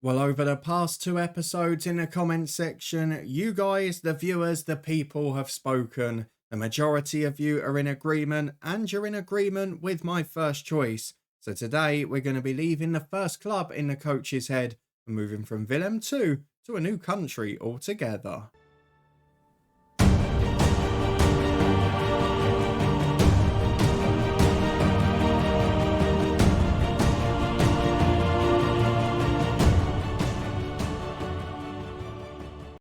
Well, over the past two episodes in the comment section, you guys, the viewers, the people have spoken. The majority of you are in agreement, and you're in agreement with my first choice. So today we're going to be leaving the first club in the coach's head and moving from Willem II to a new country altogether.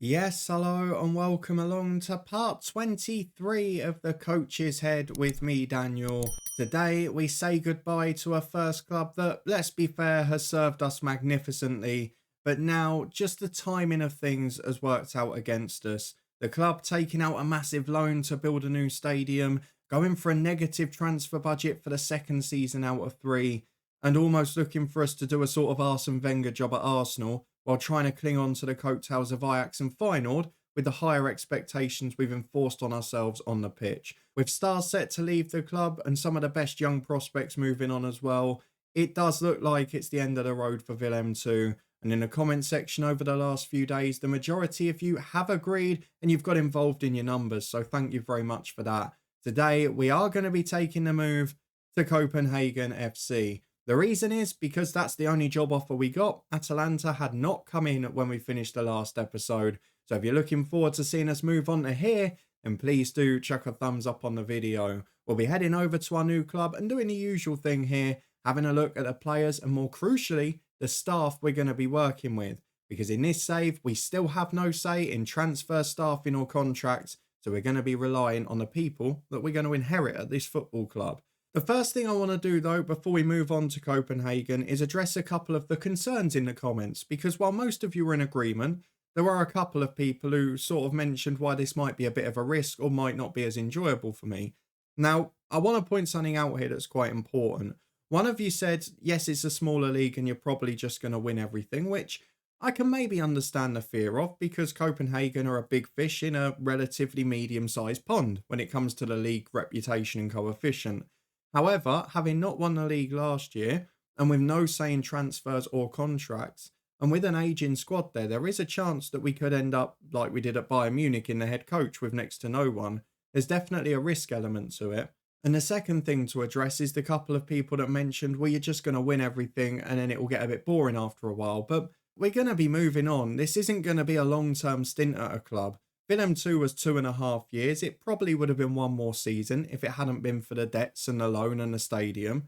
Yes, hello and welcome along to part 23 of the Coach's Head with me, Daniel. Today we say goodbye to a first club that, let's be fair, has served us magnificently, but now just the timing of things has worked out against us. The club taking out a massive loan to build a new stadium, going for a negative transfer budget for the second season out of three, and almost looking for us to do a sort of Arsene Wenger job at Arsenal, while trying to cling on to the coattails of Ajax and Feyenoord with the higher expectations we've enforced on ourselves on the pitch. With stars set to leave the club and some of the best young prospects moving on as well, it does look like it's the end of the road for Willem II. And in the comment section over the last few days, the majority of you have agreed and you've got involved in your numbers, so thank you very much for that. Today, we are going to be taking the move to Copenhagen FC. The reason is because that's the only job offer we got. Atalanta had not come in when we finished the last episode. So if you're looking forward to seeing us move on to here, then please do chuck a thumbs up on the video. We'll be heading over to our new club and doing the usual thing here, having a look at the players and more crucially, the staff we're going to be working with. Because in this save, we still have no say in transfer staffing or contracts. So we're going to be relying on the people that we're going to inherit at this football club. The first thing I want to do though, before we move on to Copenhagen, is address a couple of the concerns in the comments, because while most of you are in agreement, there are a couple of people who sort of mentioned why this might be a bit of a risk or might not be as enjoyable for me. Now, I want to point something out here that's quite important. One of you said, yes, it's a smaller league and you're probably just going to win everything, which I can maybe understand the fear of, because Copenhagen are a big fish in a relatively medium-sized pond when it comes to the league reputation and coefficient. However, having not won the league last year, and with no say in transfers or contracts, and with an ageing squad there is a chance that we could end up like we did at Bayern Munich in the head coach with next to no one. There's definitely a risk element to it. And the second thing to address is the couple of people that mentioned, well, you're just going to win everything and then it will get a bit boring after a while. But we're going to be moving on. This isn't going to be a long-term stint at a club. Willem II was 2.5 years. It probably would have been one more season if it hadn't been for the debts and the loan and the stadium.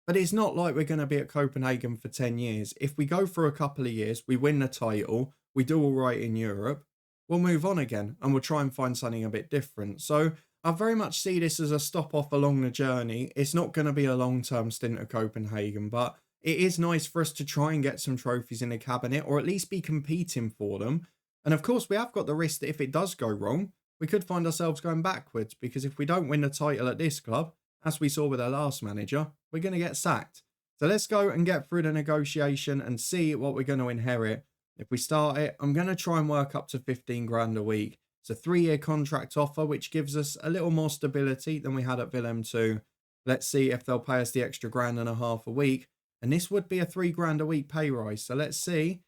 But it's not like we're going to be at Copenhagen for 10 years. If we go for a couple of years, we win the title, we do all right in Europe, we'll move on again and we'll try and find something a bit different. So I very much see this as a stop off along the journey. It's not going to be a long-term stint at Copenhagen, but it is nice for us to try and get some trophies in the cabinet, or at least be competing for them. And of course, we have got the risk that if it does go wrong, we could find ourselves going backwards, because if we don't win the title at this club, as we saw with our last manager, we're going to get sacked. So let's go and get through the negotiation and see what we're going to inherit. If we start it, I'm going to try and work up to 15 grand a week. It's a 3-year contract offer, which gives us a little more stability than we had at Willem II. Let's see if they'll pay us the extra £1.50 a week. And this would be a 3 grand a week pay rise. So let's see.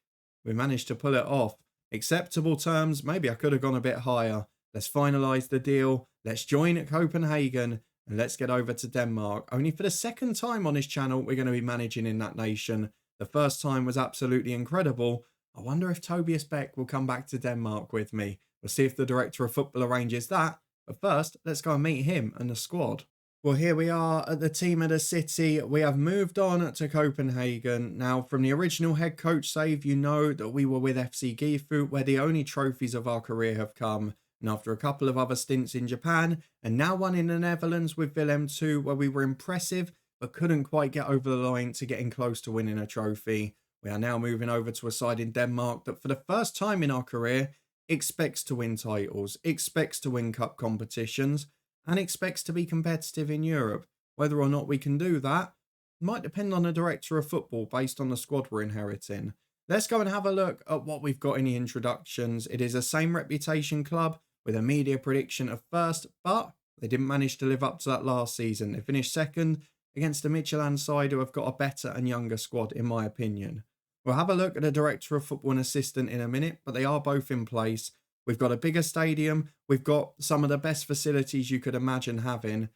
We managed to pull it off. Acceptable terms. Maybe I could have gone a bit higher. Let's finalise the deal. Let's join at Copenhagen and let's get over to Denmark. Only for the second time on this channel, we're going to be managing in that nation. The first time was absolutely incredible. I wonder if Tobias Beck will come back to Denmark with me. We'll see if the director of football arranges that. But first, let's go and meet him and the squad. Well, here we are at the team of the city. We have moved on to Copenhagen. Now, from the original head coach save, you know that we were with FC Gifu, where the only trophies of our career have come. And after a couple of other stints in Japan, and now one in the Netherlands with Willem II, where we were impressive, but couldn't quite get over the line to getting close to winning a trophy. We are now moving over to a side in Denmark that for the first time in our career expects to win titles, expects to win cup competitions, and expects to be competitive in Europe. Whether or not we can do that might depend on the director of football based on the squad we're inheriting. Let's go and have a look at what we've got in the introductions. It is a same reputation club with a media prediction of first, but they didn't manage to live up to that last season. They finished second against the Midtjylland side, who have got a better and younger squad in my opinion. We'll have a look at the director of football and assistant in a minute, but they are both in place. We've got a bigger stadium. We've got some of the best facilities you could imagine having.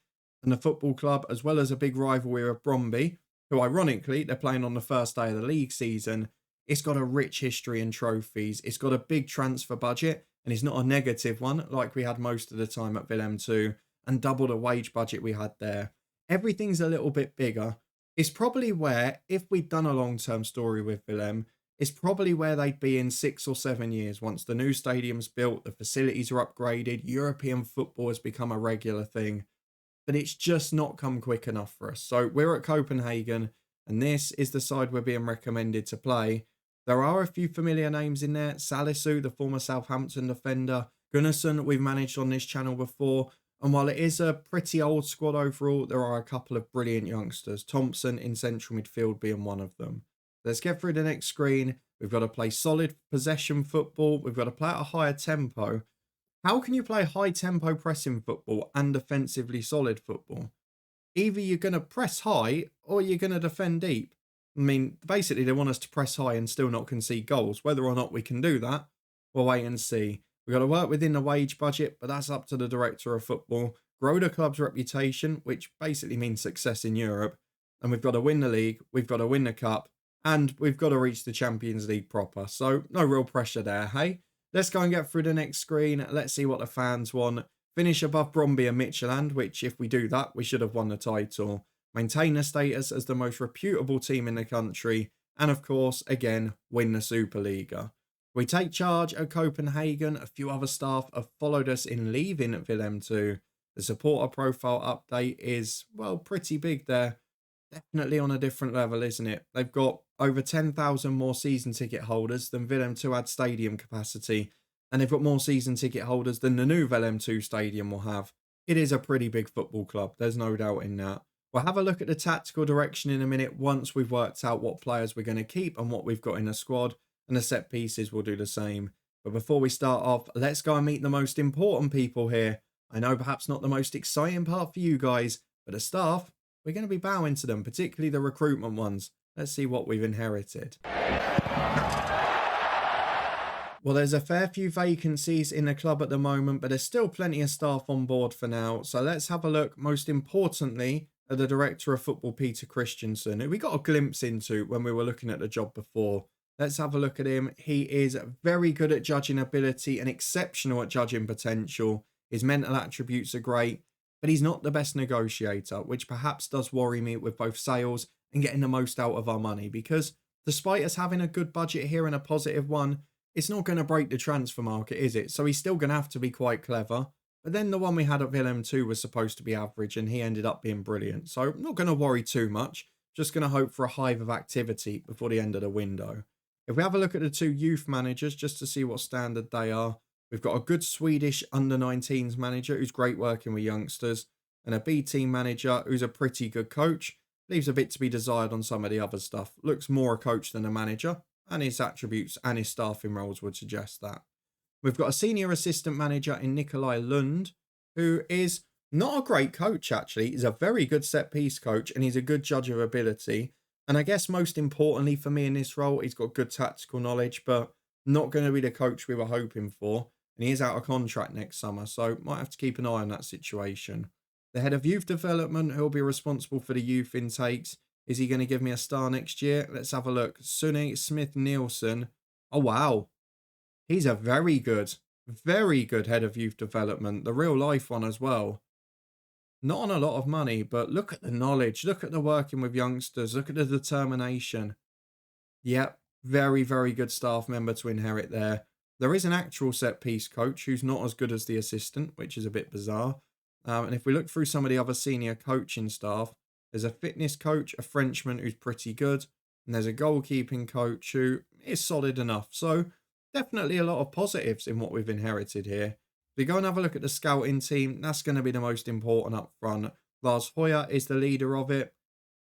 And the football club, as well as a big rivalry of Bromby, who ironically, they're playing on the first day of the league season. It's got a rich history and trophies. It's got a big transfer budget, and it's not a negative one like we had most of the time at Willem II, and double the wage budget we had there. Everything's a little bit bigger. It's probably where, if we'd done a long-term story with Willem, it's probably where they'd be in 6 or 7 years once the new stadium's built, the facilities are upgraded, European football has become a regular thing. But it's just not come quick enough for us. So we're at Copenhagen, and this is the side we're being recommended to play. There are a few familiar names in there. Salisu, the former Southampton defender. Gunnarsson, we've managed on this channel before. And while it is a pretty old squad overall, there are a couple of brilliant youngsters. Thompson in central midfield being one of them. Let's get through the next screen. We've got to play solid possession football. We've got to play at a higher tempo. How can you play high tempo pressing football and defensively solid football? Either you're going to press high or you're going to defend deep. I mean, basically they want us to press high and still not concede goals. Whether or not we can do that, we'll wait and see. We've got to work within the wage budget, but that's up to the director of football. Grow the club's reputation, which basically means success in Europe. And we've got to win the league, we've got to win the cup, and we've got to reach the Champions League proper. So no real pressure there, hey? Let's go and get through the next screen. Let's see what the fans want. Finish above Bromby and Midtjylland, which if we do that, we should have won the title. Maintain the status as the most reputable team in the country. And of course, again, win the Superliga. We take charge at Copenhagen. A few other staff have followed us in leaving at Willem II. The supporter profile update is, well, pretty big there. Definitely on a different level, isn't it? They've got over 10,000 more season ticket holders than Willem II had stadium capacity. And they've got more season ticket holders than the new Willem II stadium will have. It is a pretty big football club. There's no doubt in that. We'll have a look at the tactical direction in a minute once we've worked out what players we're going to keep and what we've got in the squad. And the set pieces will do the same. But before we start off, let's go and meet the most important people here. I know perhaps not the most exciting part for you guys, but the staff, we're going to be bowing to them, particularly the recruitment ones. Let's see what we've inherited. Well, there's a fair few vacancies in the club at the moment, but there's still plenty of staff on board for now. So let's have a look, most importantly, at the director of football, Peter Christensen, who we got a glimpse into when we were looking at the job before. Let's have a look at him. He is very good at judging ability and exceptional at judging potential. His mental attributes are great, but he's not the best negotiator, which perhaps does worry me with both sales and getting the most out of our money, because despite us having a good budget here and a positive one, it's not going to break the transfer market, is it? So he's still going to have to be quite clever. But then the one we had at Willem II was supposed to be average, and he ended up being brilliant. So I'm not going to worry too much. Just going to hope for a hive of activity before the end of the window. If we have a look at the two youth managers, just to see what standard they are, we've got a good Swedish under-19s manager who's great working with youngsters, and a B-team manager who's a pretty good coach. Leaves a bit to be desired on some of the other stuff. Looks more a coach than a manager, and his attributes and his staffing roles would suggest that. We've got a senior assistant manager in Nikolai Lund, who is not a great coach, actually. He's a very good set-piece coach, and he's a good judge of ability. And I guess most importantly for me in this role, he's got good tactical knowledge, but not going to be the coach we were hoping for. And he is out of contract next summer, so might have to keep an eye on that situation. The head of youth development, who will be responsible for the youth intakes. Is he going to give me a star next year? Let's have a look. Sunny Smith-Nielsen. Oh, wow. He's a very good head of youth development. The real life one as well. Not on a lot of money, but look at the knowledge. Look at the working with youngsters. Look at the determination. Yep, very, very good staff member to inherit there. There is an actual set-piece coach who's not as good as the assistant, which is a bit bizarre. And if we look through some of the other senior coaching staff, there's a fitness coach, a Frenchman who's pretty good, and there's a goalkeeping coach who is solid enough. So definitely a lot of positives in what we've inherited here. If we go and have a look at the scouting team, that's going to be the most important up front. Lars Hoyer is the leader of it.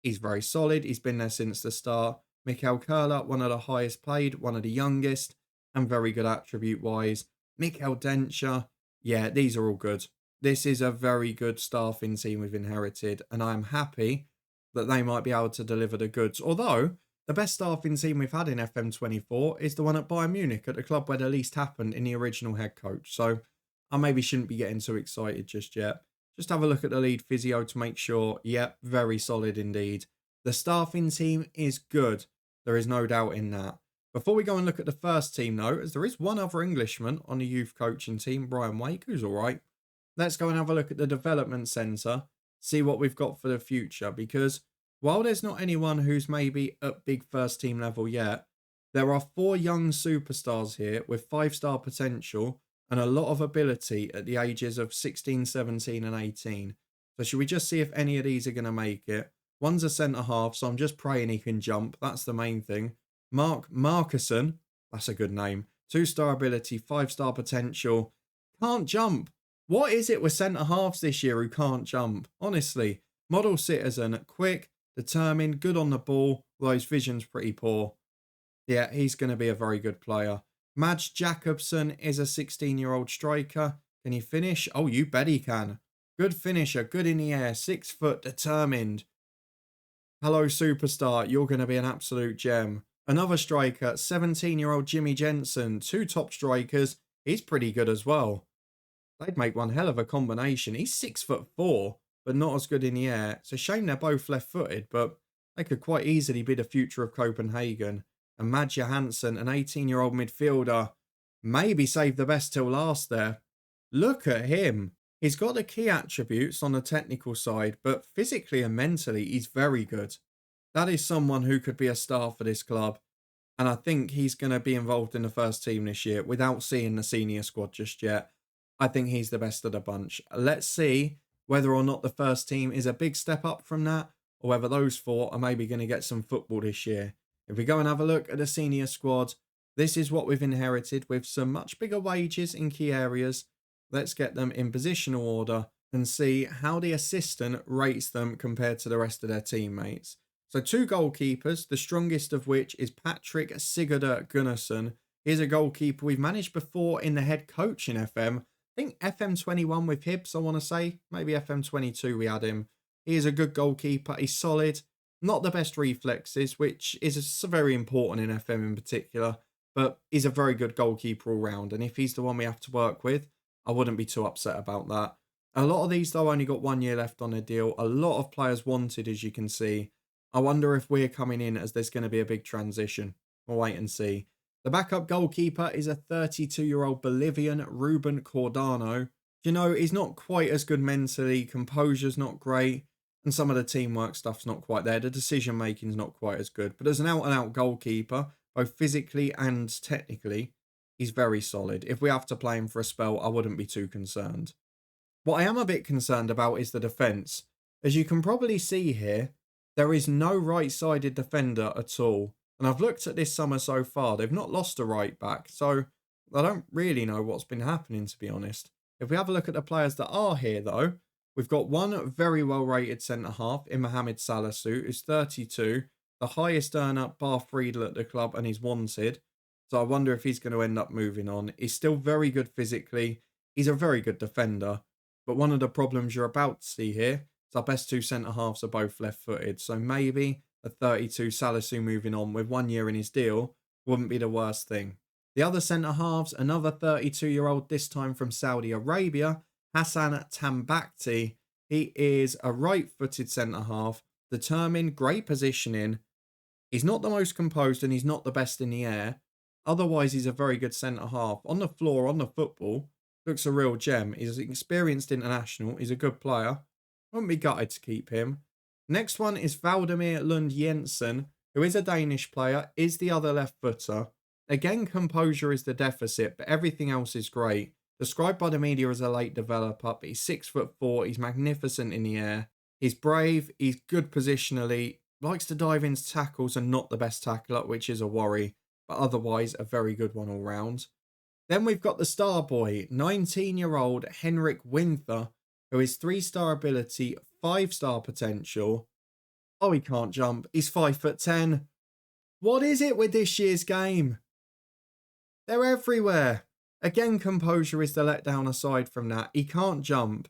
He's very solid. He's been there since the start. Mikael Kurla, one of the highest paid, one of the youngest, and very good attribute-wise. Mikael Denscher, yeah, these are all good. This is a very good staffing team we've inherited, and I'm happy that they might be able to deliver the goods. Although, The best staffing team we've had in FM24 is the one at Bayern Munich, at the club where the least happened in the original head coach. So I maybe shouldn't be getting too excited just yet. Just have a look at the lead physio to make sure. Yep, very solid indeed. The staffing team is good. There is no doubt in that. Before we go and look at the first team though, as there is one other Englishman on the youth coaching team, Brian Wake, who's all right. Let's go and have a look at the development centre, see what we've got for the future, because while there's not anyone who's maybe at big first team level yet, there are 4 young superstars here with 5-star potential and a lot of ability at the ages of 16, 17 and 18. So should we just see if any of these are going to make it? One's a centre half, so I'm just praying he can jump. That's the main thing. Mark Markuson, that's a good name. 2-star ability, 5-star potential. Can't jump. What is it with centre halves this year who can't jump? Honestly, model citizen, quick, determined, good on the ball, although his vision's pretty poor. Yeah, he's going to be a very good player. Madge Jacobson is a 16-year-old striker. Can he finish? Oh, you bet he can. Good finisher, good in the air, 6 foot, determined. Hello, superstar. You're going to be an absolute gem. Another striker, 17-year-old Jimmy Jensen. 2 top strikers. He's pretty good as well. They'd make one hell of a combination. He's 6'4", but not as good in the air. It's a shame they're both left-footed, but they could quite easily be the future of Copenhagen. And Madge Johansson, an 18-year-old midfielder, maybe saved the best till last there. Look at him. He's got the key attributes on the technical side, but physically and mentally, he's very good. That is someone who could be a star for this club. And I think he's going to be involved in the first team this year without seeing the senior squad just yet. I think he's the best of the bunch. Let's see whether or not the first team is a big step up from that, or whether those 4 are maybe going to get some football this year. If we go and have a look at the senior squad, this is what we've inherited with some much bigger wages in key areas. Let's get them in positional order and see how the assistant rates them compared to the rest of their teammates. So 2 goalkeepers, the strongest of which is Patrick Sigurder Gunnarsson. He's a goalkeeper we've managed before in the head coach in FM. I think FM21 with Hibs, I want to say. Maybe FM22 we had him. He is a good goalkeeper. He's solid. Not the best reflexes, which is very important in FM in particular. But he's a very good goalkeeper all round. And if he's the one we have to work with, I wouldn't be too upset about that. A lot of these, though, only got 1 year left on their deal. A lot of players wanted, as you can see. I wonder if we're coming in as there's going to be a big transition. We'll wait and see. The backup goalkeeper is a 32-year-old Bolivian, Ruben Cordano. You know, he's not quite as good mentally. Composure's not great. And some of the teamwork stuff's not quite there. The decision-making's not quite as good. But as an out-and-out goalkeeper, both physically and technically, he's very solid. If we have to play him for a spell, I wouldn't be too concerned. What I am a bit concerned about is the defence. As you can probably see here, there is no right-sided defender at all. And I've looked at this summer so far. They've not lost a right back. So I don't really know what's been happening, to be honest. If we have a look at the players that are here, though, we've got one very well-rated centre-half in Mohamed Salasu, who's 32. The highest earner, bar Friedel at the club, and he's wanted. So I wonder if he's going to end up moving on. He's still very good physically. He's a very good defender. But one of the problems you're about to see here is our best 2 centre-halves are both left-footed. So maybe a 32 Salasu moving on with 1 year in his deal wouldn't be the worst thing. The other centre-halves, another 32-year-old, this time from Saudi Arabia, Hassan Tambakti. He is a right-footed centre-half, determined, great positioning. He's not the most composed and he's not the best in the air. Otherwise, he's a very good centre-half. On the floor, on the football, looks a real gem. He's an experienced international. He's a good player. Wouldn't be gutted to keep him. Next one is Valdemir Lund Jensen, who is a Danish player, is the other left footer. Again, composure is the deficit, but everything else is great. Described by the media as a late developer, but he's 6'4", he's magnificent in the air. He's brave, he's good positionally, likes to dive into tackles and not the best tackler, which is a worry, but otherwise a very good one all round. Then we've got the star boy, 19-year-old Henrik Winther, who is 3-star ability, 5-star potential. Oh, he can't jump. He's 5'10". What is it with this year's game? They're everywhere. Again, composure is the letdown aside from that. He can't jump.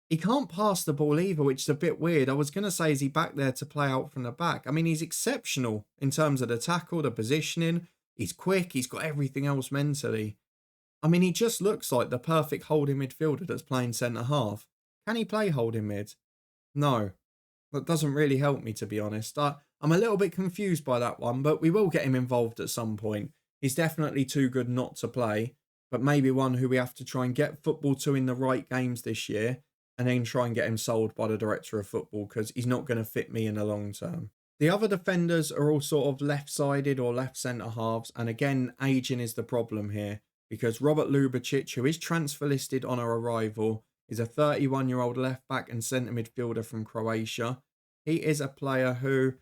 He can't pass the ball either, which is a bit weird. I was going to say, is he back there to play out from the back? I mean, he's exceptional in terms of the tackle, the positioning. He's quick. He's got everything else mentally. I mean, he just looks like the perfect holding midfielder that's playing centre half. Can he play holding mid? No. That doesn't really help me, to be honest. I'm a little bit confused by that one, but we will get him involved at some point. He's definitely too good not to play, but maybe one who we have to try and get football to in the right games this year, and then try and get him sold by the director of football, because he's not going to fit me in the long term. The other defenders are all sort of left-sided or left centre halves, and again, ageing is the problem here, because Robert Lubicic, who is transfer listed on our arrival, is a 31-year-old left-back and centre midfielder from Croatia. He is a player who,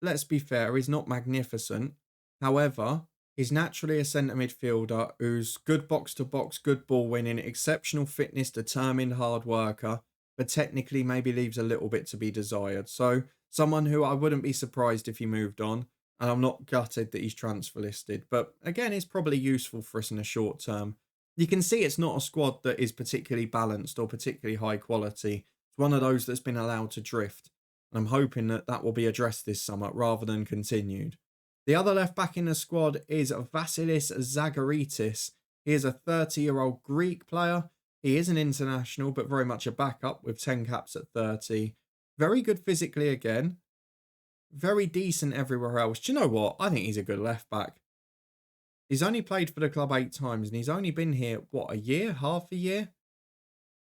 let's be fair, is not magnificent. However, he's naturally a centre midfielder who's good box-to-box, good ball winning, exceptional fitness, determined hard worker, but technically maybe leaves a little bit to be desired. So someone who I wouldn't be surprised if he moved on, and I'm not gutted that he's transfer listed. But again, it's probably useful for us in the short term. You can see it's not a squad that is particularly balanced or particularly high quality. It's one of those that's been allowed to drift. And I'm hoping that that will be addressed this summer rather than continued. The other left back in the squad is Vasilis Zagaritis. He is a 30-year-old Greek player. He is an international, but very much a backup with 10 caps at 30. Very good physically again. Very decent everywhere else. Do you know what? I think he's a good left back. He's only played for the club 8 times, and he's only been here, what, a year? Half a year?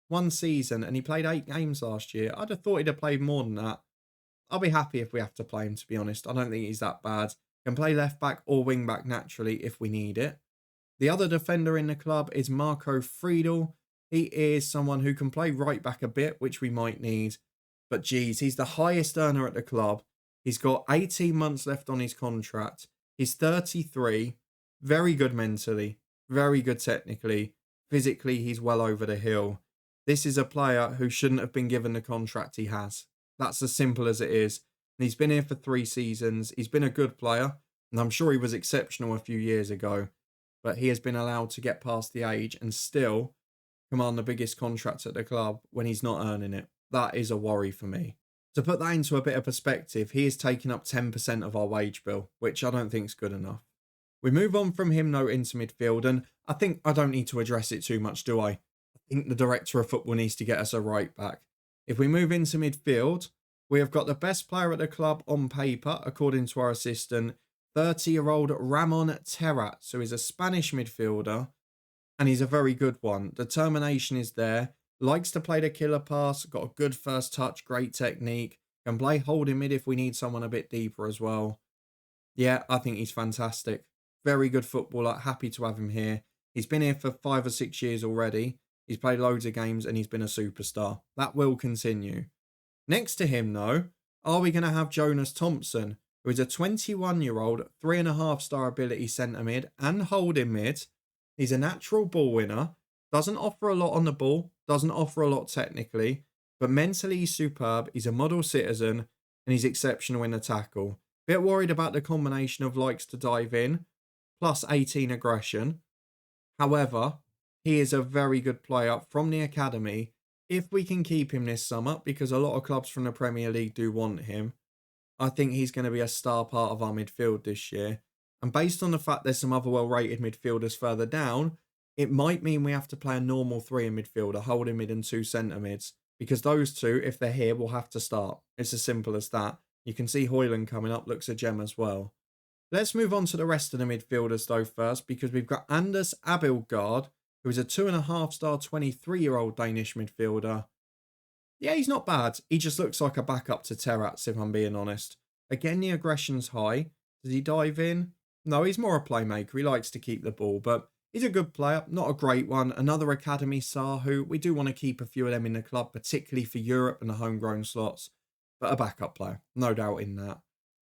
1 season, and he played 8 games last year. I'd have thought he'd have played more than that. I'll be happy if we have to play him, to be honest. I don't think he's that bad. Can play left back or wing back naturally if we need it. The other defender in the club is Marco Friedel. He is someone who can play right back a bit, which we might need. But geez, he's the highest earner at the club. He's got 18 months left on his contract. He's 33. Very good mentally. Very good technically. Physically, he's well over the hill. This is a player who shouldn't have been given the contract he has. That's as simple as it is. And he's been here for 3 seasons. He's been a good player. And I'm sure he was exceptional a few years ago. But he has been allowed to get past the age and still command the biggest contract at the club when he's not earning it. That is a worry for me. To put that into a bit of perspective, he is taking up 10% of our wage bill, which I don't think is good enough. We move on from him though into midfield, and I think I don't need to address it too much, do I? I think the director of football needs to get us a right back. If we move into midfield, we have got the best player at the club on paper, according to our assistant, 30-year-old Ramon Terrats, who is a Spanish midfielder, and he's a very good one. Determination is there, likes to play the killer pass, got a good first touch, great technique, can play holding mid if we need someone a bit deeper as well. Yeah, I think he's fantastic. Very good footballer, happy to have him here. He's been here for 5 or 6 years already. He's played loads of games and he's been a superstar. That will continue. Next to him though, are we going to have Jonas Thompson, who is a 21-year-old, 3.5-star ability centre mid and holding mid. He's a natural ball winner, doesn't offer a lot on the ball, doesn't offer a lot technically, but mentally he's superb. He's a model citizen and he's exceptional in the tackle. Bit worried about the combination of likes to dive in, plus 18 aggression. However, he is a very good player from the academy. If we can keep him this summer, because a lot of clubs from the Premier League do want him, I think he's going to be a star part of our midfield this year. And based on the fact there's some other well-rated midfielders further down, it might mean we have to play a normal 3 in midfield, a holding mid and 2 centre mids. Because those 2, if they're here, will have to start. It's as simple as that. You can see Højlund coming up, looks a gem as well. Let's move on to the rest of the midfielders though first, because we've got Anders Abildgaard, who is a 2.5-star 23-year-old Danish midfielder. Yeah, he's not bad. He just looks like a backup to Terrats, if I'm being honest. Again, the aggression's high. Does he dive in? No, he's more a playmaker. He likes to keep the ball, but he's a good player, not a great one. Another academy star who we do want to keep a few of them in the club, particularly for Europe and the homegrown slots, but a backup player, no doubt in that.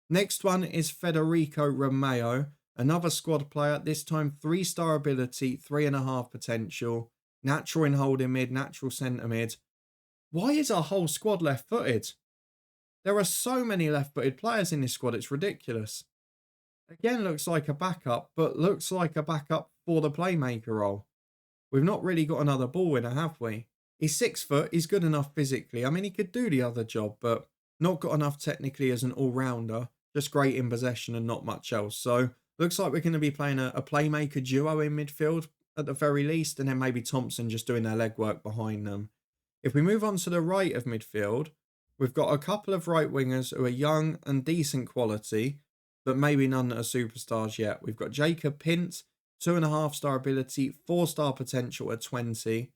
Next one is Federico Romeo, another squad player, this time 3-star ability, 3.5 potential, natural in holding mid, natural centre mid. Why is our whole squad left-footed? There are so many left-footed players in this squad, it's ridiculous. Again, looks like a backup, but looks like a backup for the playmaker role. We've not really got another ball winner, have we? He's 6 foot, he's good enough physically. I mean, he could do the other job, but not got enough technically as an all-rounder. Just great in possession and not much else. So looks like we're going to be playing a playmaker duo in midfield at the very least, and then maybe Thompson just doing their legwork behind them. If we move on to the right of midfield, we've got a couple of right wingers who are young and decent quality, but maybe none that are superstars yet. We've got Jacob Pint, 2.5-star ability, 4-star potential at 20.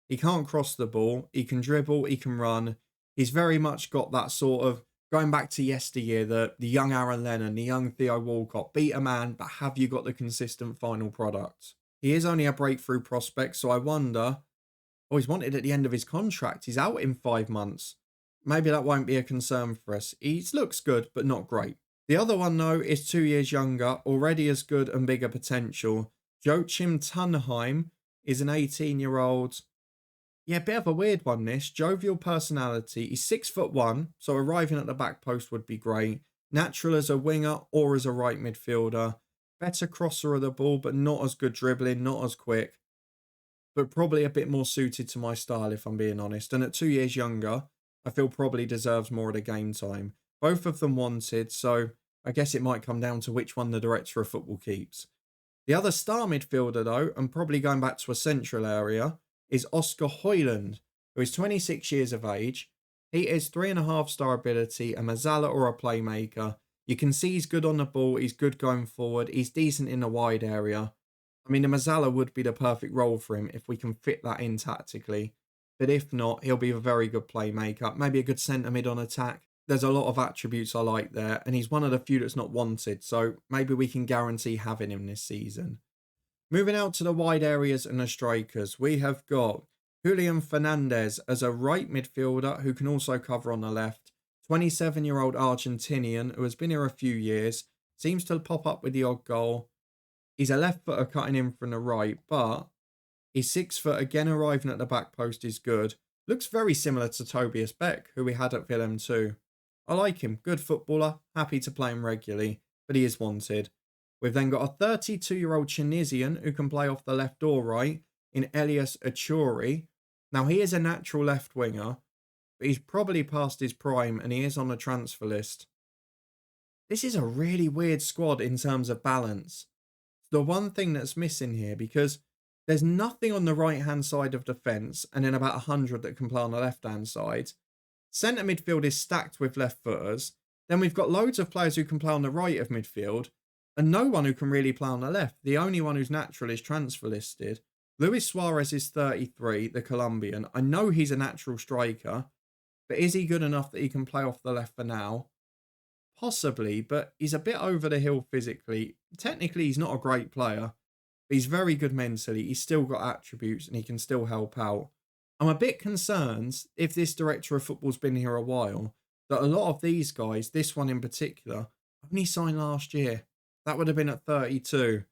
He can't cross the ball. He can dribble. He can run. He's very much got that sort of, going back to yesteryear, the young Aaron Lennon, the young Theo Walcott. Beat a man, but have you got the consistent final product? He is only a breakthrough prospect, so I wonder, oh, he's wanted at the end of his contract. He's out in 5 months. Maybe that won't be a concern for us. He looks good, but not great. The other one, though, is 2 years younger, already as good and bigger potential. Joachim Tunheim is an 18-year-old. Yeah, bit of a weird one, this. Jovial personality. He's 6'1", so arriving at the back post would be great. Natural as a winger or as a right midfielder. Better crosser of the ball, but not as good dribbling, not as quick. But probably a bit more suited to my style, if I'm being honest. And at 2 years younger, I feel probably deserves more of the game time. Both of them wanted, so I guess it might come down to which one the director of football keeps. The other star midfielder, though, and probably going back to a central area, is Oscar Højlund, who is 26 years of age. He is 3.5-star ability, a Mazzala or a playmaker. You can see he's good on the ball, he's good going forward, he's decent in the wide area. I mean, the Mazzala would be the perfect role for him if we can fit that in tactically. But if not, he'll be a very good playmaker, maybe a good centre mid on attack. There's a lot of attributes I like there, and he's one of the few that's not wanted, so maybe we can guarantee having him this season. Moving out to the wide areas and the strikers, we have got Julian Fernandez as a right midfielder who can also cover on the left. 27-year-old Argentinian who has been here a few years, seems to pop up with the odd goal. He's a left footer cutting in from the right, but he's 6 foot, again arriving at the back post is good. Looks very similar to Tobias Beck, who we had at Willem II. I like him, good footballer, happy to play him regularly, but he is wanted. We've then got a 32-year-old Tunisian who can play off the left or right in Elias Achuri. Now, he is a natural left winger, but he's probably past his prime and he is on the transfer list. This is a really weird squad in terms of balance. The one thing that's missing here, because there's nothing on the right-hand side of the fence and then about 100 that can play on the left-hand side. Centre midfield is stacked with left footers. Then we've got loads of players who can play on the right of midfield and no one who can really play on the left. The only one who's natural is transfer listed. Luis Suarez is 33, the Colombian. I know he's a natural striker, but is he good enough that he can play off the left for now? Possibly, but he's a bit over the hill physically. Technically, he's not a great player, but he's very good mentally. He's still got attributes and he can still help out. I'm a bit concerned, if this director of football's been here a while, that a lot of these guys, this one in particular, only signed last year. That would have been at 32.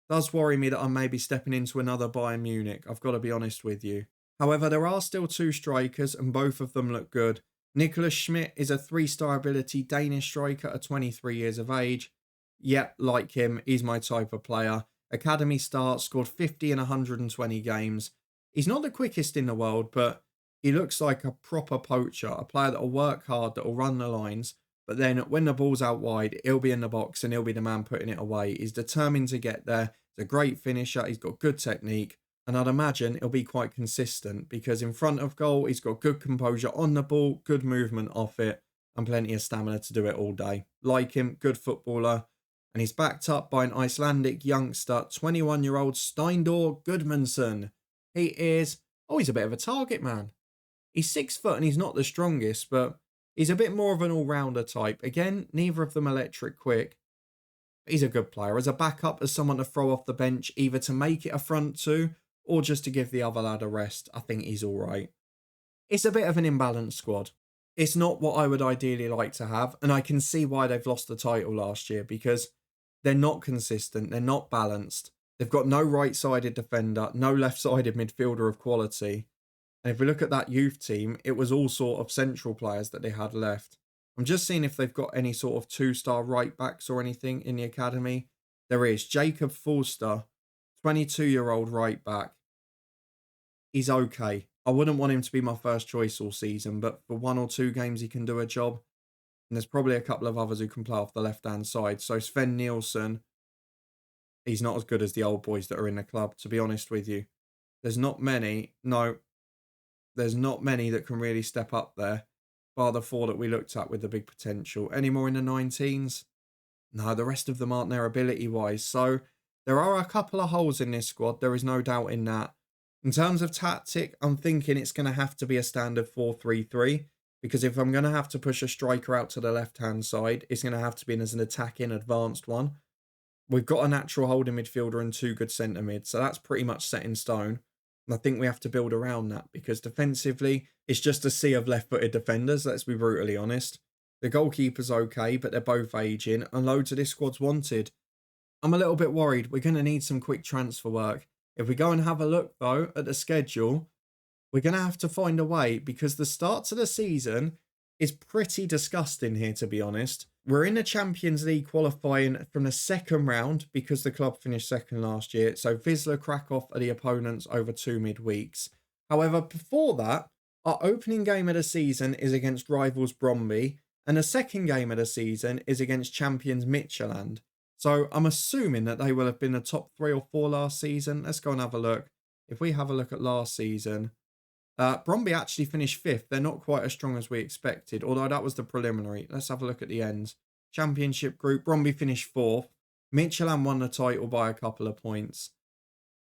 Does worry me that I may be stepping into another Bayern Munich, I've got to be honest with you. However, there are still 2 strikers and both of them look good. Nicholas Schmidt is a 3-star ability Danish striker at 23 years of age. Yep, like him, he's my type of player. Academy start, scored 50 in 120 games. He's not the quickest in the world, but he looks like a proper poacher, a player that will work hard, that will run the lines. But then when the ball's out wide, he'll be in the box and he'll be the man putting it away. He's determined to get there. He's a great finisher. He's got good technique. And I'd imagine he'll be quite consistent because in front of goal, he's got good composure on the ball, good movement off it, and plenty of stamina to do it all day. Like him, good footballer. And he's backed up by an Icelandic youngster, 21-year-old Steindor Gudmundsson. He is, he's a bit of a target man. He's 6 foot and he's not the strongest, but he's a bit more of an all-rounder type. Again, neither of them electric quick. But he's a good player. As a backup, as someone to throw off the bench, either to make it a front two or just to give the other lad a rest, I think he's all right. It's a bit of an imbalanced squad. It's not what I would ideally like to have, and I can see why they've lost the title last year, because they're not consistent, they're not balanced. They've got no right-sided defender, no left-sided midfielder of quality. And if we look at that youth team, it was all sort of central players that they had left. I'm just seeing if they've got any sort of 2-star right-backs or anything in the academy. There is Jacob Forster, 22-year-old right-back. He's okay. I wouldn't want him to be my first choice all season, but for 1 or 2 games he can do a job. And there's probably a couple of others who can play off the left-hand side. So Sven Nielsen, he's not as good as the old boys that are in the club, to be honest with you. There's not many that can really step up there, bar the 4 that we looked at with the big potential. Any more in the 19s? No, the rest of them aren't there ability-wise. So there are a couple of holes in this squad. There is no doubt in that. In terms of tactic, I'm thinking it's going to have to be a standard 4-3-3. Because if I'm going to have to push a striker out to the left-hand side, it's going to have to be as an attacking, advanced one. We've got a natural holding midfielder and 2 good centre mids, so that's pretty much set in stone. And I think we have to build around that, because defensively, it's just a sea of left-footed defenders, let's be brutally honest. The goalkeeper's okay, but they're both aging, and loads of this squad's wanted. I'm a little bit worried. We're going to need some quick transfer work. If we go and have a look, though, at the schedule, we're going to have to find a way, because the start to the season is pretty disgusting here, to be honest. We're in the Champions League qualifying from the second round because the club finished second last year. So Wisla Krakow are the opponents over 2 midweeks. However, before that, our opening game of the season is against rivals Brøndby, and the second game of the season is against champions Midtjylland. So I'm assuming that they will have been the top 3 or 4 last season. Let's go and have a look. If we have a look at last season, Brøndby actually finished 5th. They're not quite as strong as we expected, although that was the preliminary. Let's have a look at the ends. Championship group, Brøndby finished 4th. Midtjylland won the title by a couple of points.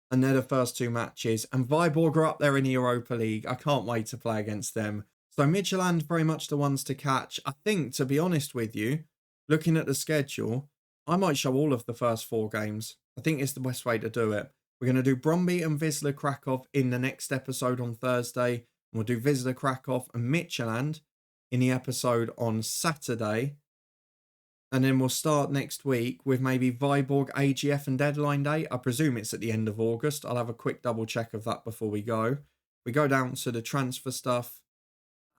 And they're the first 2 matches. And Viborg are up there in the Europa League. I can't wait to play against them. So Midtjylland, very much the ones to catch. I think, to be honest with you, looking at the schedule, I might show all of the first 4 games. I think it's the best way to do it. We're going to do Brøndby and Wisla Krakow in the next episode on Thursday. And we'll do Wisla Krakow and Midtjylland in the episode on Saturday. And then we'll start next week with maybe Viborg, AGF and deadline day. I presume it's at the end of August. I'll have a quick double check of that before we go. We go down to the transfer stuff.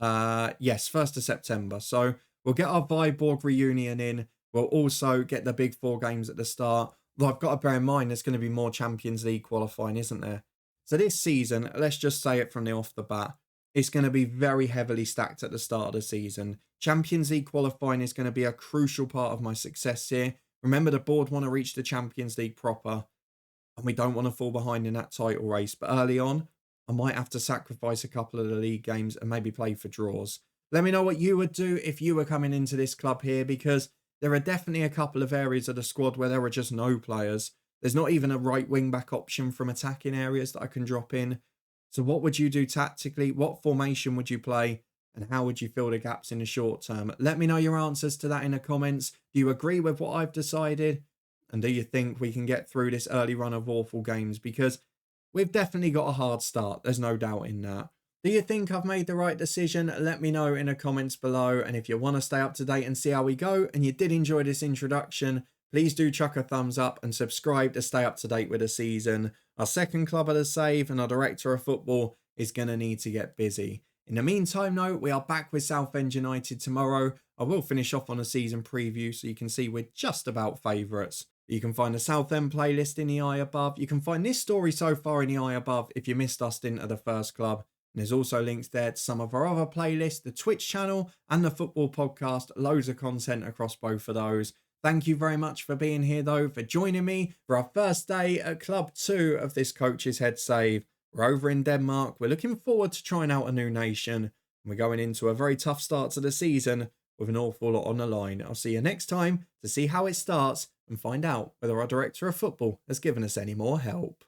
Yes, 1st of September. So we'll get our Viborg reunion in. We'll also get the big 4 games at the start. Well, I've got to bear in mind there's going to be more Champions League qualifying, isn't there? So this season, let's just say it from the off the bat, it's going to be very heavily stacked at the start of the season. Champions League qualifying is going to be a crucial part of my success here. Remember, the board want to reach the Champions League proper, and we don't want to fall behind in that title race. But early on, I might have to sacrifice a couple of the league games and maybe play for draws. Let me know what you would do if you were coming into this club here, because there are definitely a couple of areas of the squad where there are just no players. There's not even a right wing-back option from attacking areas that I can drop in. So what would you do tactically? What formation would you play? And how would you fill the gaps in the short term? Let me know your answers to that in the comments. Do you agree with what I've decided? And do you think we can get through this early run of awful games? Because we've definitely got a hard start. There's no doubt in that. Do you think I've made the right decision? Let me know in the comments below. And if you want to stay up to date and see how we go, and you did enjoy this introduction, please do chuck a thumbs up and subscribe to stay up to date with the season. Our second club of the save and our director of football is going to need to get busy. In the meantime, though, we are back with Southend United tomorrow. I will finish off on a season preview so you can see we're just about favourites. You can find the Southend playlist in the eye above. You can find this story so far in the eye above if you missed us into the first club. And there's also links there to some of our other playlists, the Twitch channel and the football podcast. Loads of content across both of those. Thank you very much for being here, though, for joining me for our first day at Club 2 of this Coach's Head save. We're over in Denmark. We're looking forward to trying out a new nation. And we're going into a very tough start to the season with an awful lot on the line. I'll see you next time to see how it starts and find out whether our director of football has given us any more help.